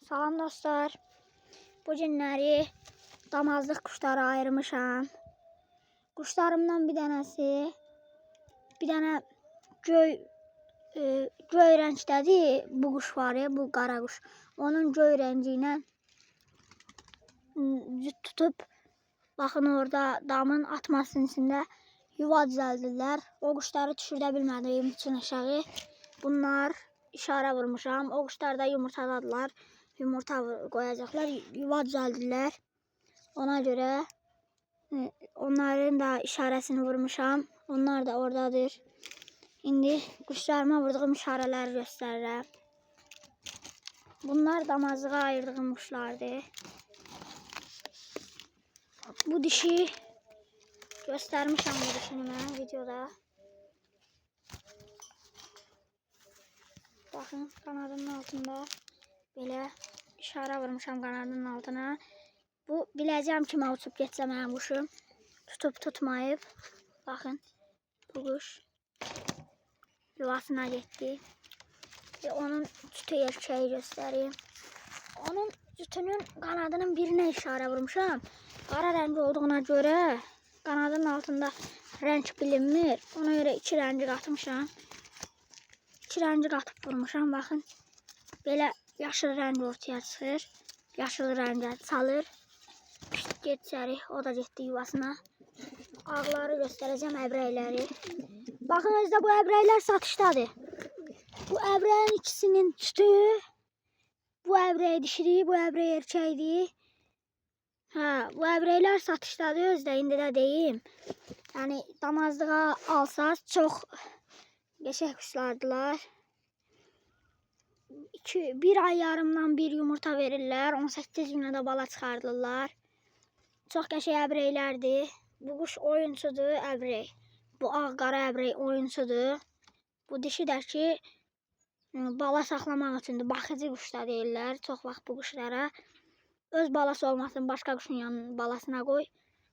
Salam dostlar. Bu günləri damazlıq quşlara ayırmışam. Quşlarımdan bir dənəsi, bir dənə göy rəngdədir. Bu quş var ya, bu qara quş. Onun göy rəngi ilə tutub, baxın orada damın atmasının içində yuva düzəldirlər. O quşları düşürdə bilmədiyim üçün aşağı. Bunlar işarə vurmuşam. O quşlar da yumurtadadılar. Yumurta qoyacaqlar, yuva düzəldirlər. Ona görə onların da işarəsini vurmuşam. Onlar da oradadır. İndi quşlarıma vurduğum işarələri göstərirəm. Bunlar damazlığa ayırdığım quşlardır. Bu dişi göstərmişəm, bu dişini mən videoda. Baxın, qanadının altında belə işarə vurmuşam qanadının altına. Bu biləcəm kimə uçub getsə mənim quşum. Tutub tutmayıb. Baxın, bu quş yuvasına getdi. Ve onun cütü erkeği göstereyim. Onun cütünün qanadının birine işarə vurmuşam. Qara rəngi olduğuna görə qanadının altında rəng bilinmir. Ona görə iki rəngi qatmışam. İki rəngi qatıb vurmuşam. Baxın, belə yaşıl rəng ortaya çıxır. Yaşıl rəngə çalır. Geçərik, o da getdi yuvasına. Ağları göstərəcəm, əbrəkləri. Baxın, özdə bu əbrəklər satışdadır. Bu əbrəyin ikisinin cütü, bu əbrək dişidir, bu əbrək erkəkdir. Bu əbrəklər satışdadır, özdə indi də deyim. Yəni damazlığa alsaz çox qəşəng quşlardılar. Bir ay yarımdan bir yumurta verirlər, 18 günə də bala çıxardırlar. Çox qəşəng əbrəklərdir. Bu quş oyunçudur, əbrək. Bu ağ-qara əbrək oyunçudur. Bu dişi də ki, bala saxlamaq üçündür. Baxıcı quş da deyirlər. Çox vaxt bu quşlara öz balası olmasın, başqa quşun yanına balasına qoy,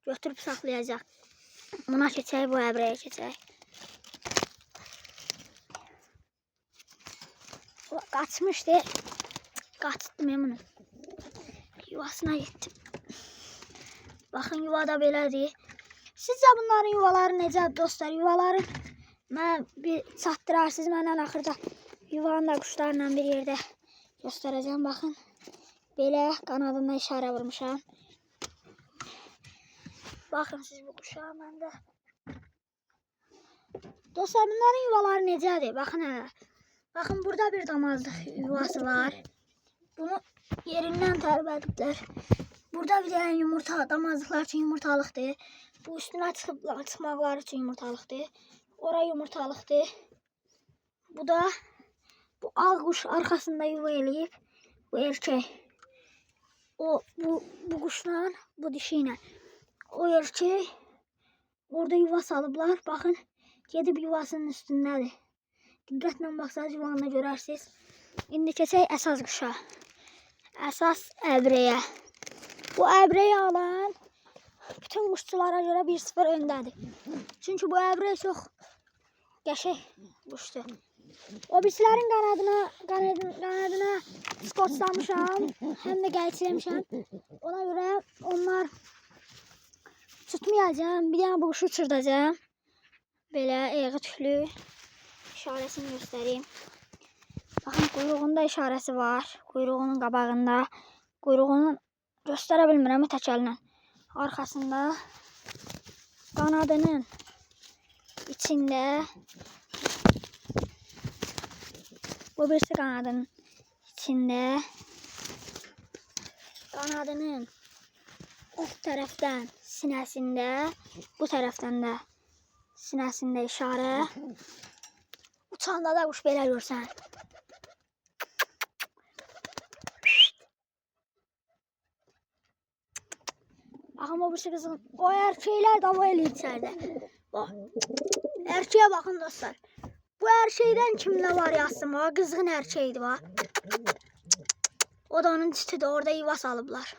götürüb saxlayacaq. Buna keçək, bu əbrəyə keçək. Qaçmışdı. Qaçdım bunu. Yuvasına getdim. Baxın, yuva da belədir. Sizcə bunların yuvaları necədir dostlar? Yuvaları mən bir çatdırarsınız. Məndən axırda yuvanı da quşlarla bir yerdə göstərəcəm. Baxın, belə qanadından işarə vurmuşam. Baxın siz bu quşa, mən də. Dostlar, bunların yuvaları necədir? Baxın hələ. Baxın, burada bir damazlıq yuvası var. Bunu yerindən tərpədiblər. Burada bir dənə yumurta, damazlıqlar üçün yumurtalıqdır. Bu üstünə çıxmaqları üçün yumurtalıqdır. Ora yumurtalıqdır. Bu da bu ağ quş arxasında yuva eləyib. Bu erkək. Bu quşla, bu dişi ilə. O erkək orada yuva salıblar. Baxın, gedib yuvasının üstündədir. Diqqətlə baxsanız yuvanı görərsiniz. İndi keçək əsas quşa. Əsas əbrəyə. Bu əbrəyi alan bütün quşçulara görə 1-0 öndədir. Çünki bu əbrək çox qəşəng quşdur. O birisilərin qanadına skotlamışam, həm də qəlçələmişəm. Ona görə onlar tutmayacağım. Bir dənə bu quşu uçurdacağım. Belə eği tüklü işarəsini göstəreyim. Baxın, quyruğunda işarəsi var. Quyruğunun qabağında. Quyruğunun göstərə bilmirəm tək əllə. Arxasında qanadının içində, bu birisi qanadının içində, qanadının o tərəfdən sinəsində, bu tərəfdən də sinəsində işarə. Uçanda da quş belə görsən. Baxın, o birisi qızın, o erkəklər də o eləyir içərdə. Erkəyə baxın dostlar. Bu erkəkdən kimlə var yazsın, o qızğın erkəkdir. O da onun cütüdür, orada yuva salıblar.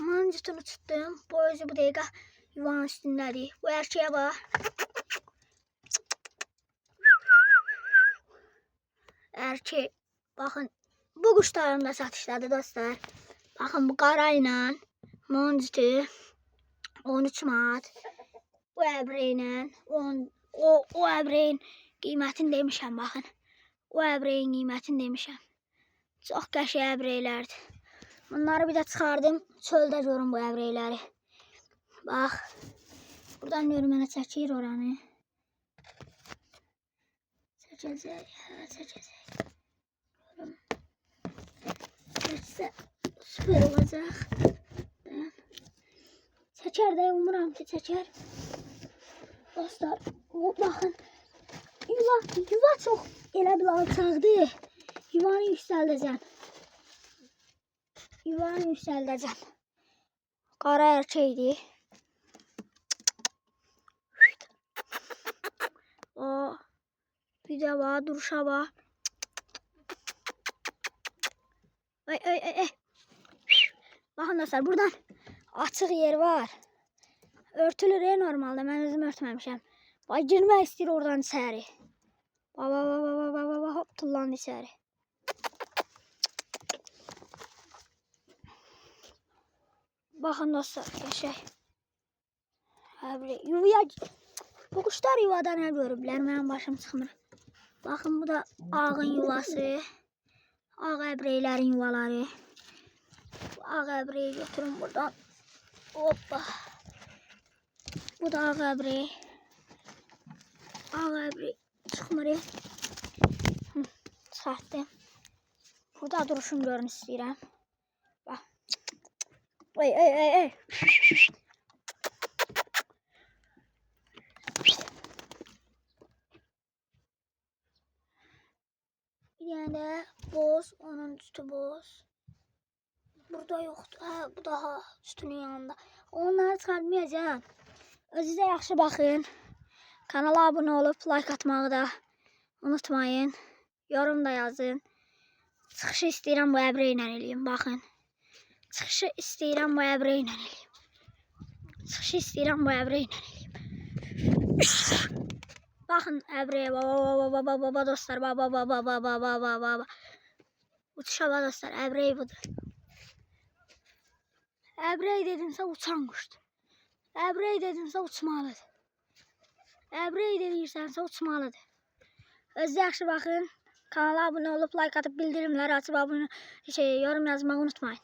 Aman cütünü tutdum, bu özü bu dəqiqə yuvanın üstündədir. Bu erkəyə bax. Erkək, baxın, Bu quşlarım da satışdadır dostlar. Baxın bu qara ilə bunun cütü 13 manat. Bu əbrə ilə o əbreyin qiymətini demişəm baxın. O əbreyin qiymətini demişəm. Çox qəşəng əbreylərdir. Bunları bir də çıxardım. Çöldə görün bu əbreyləri. Bax. Buradan nörmənə çəkir oranı. Çəkəcək. Çəkəcək. Çəksə süper olacaq. Çəkər də umuram ki çəkər. Dostlar baxın. Yuva çox elə bil alçaqdır. Yuvanı yüksəldəcəm. Yuvanı yüksəldəcəm. Qara erkəkdir. Bir də var, duruşa var. Ay. Baxın dostlar, buradan açıq yer var. Örtülür normalda, mən özüm örtməmişəm. Bax, girmək istəyir oradan içəri. Hop, tullandı içəri. Baxın dostlar, qəşəng. Yuvaya, bu quşlar yuvada nə görüblər, mənim başım çıxmır. Baxın, bu da ağın yuvası. Ağ əbreylərin yuvaları. Bu ağ əbreyi götürün buradan. Hoppa. Bu da ağ əbrey. Ağ əbrey çıxmır. Çıxartdım. Burada duruşum görün istəyirəm. Bax. Ay. Bir dənə də boz, onun üstü boz. Burada yoxdur. Hə, bu daha üstünün yanında. Onları çıxartmayacağım. Özünüzə yaxşı baxın. Kanala abunə olub like atmağı da unutmayın. Yorum da yazın. Çıxışı istəyirəm bu əbrə ilə eləyim. Baxın. Çıxışı istəyirəm bu əbrə ilə eləyim. Çıxışı istəyirəm bu əbrə ilə eləyim. Baxın əbrəyə. Baba dostlar. Baba. Uçuşa bak dostlar. Əbrey budur. Əbrey dedimsə uçan quşdur. Əbrey dedimsə uçmalıdır. Əbrey dedirsənsə uçmalıdır. Özünüzə yaxşı baxın. Kanala abunə olub like atıb bildirimləri açıb yorum yazmağı unutmayın.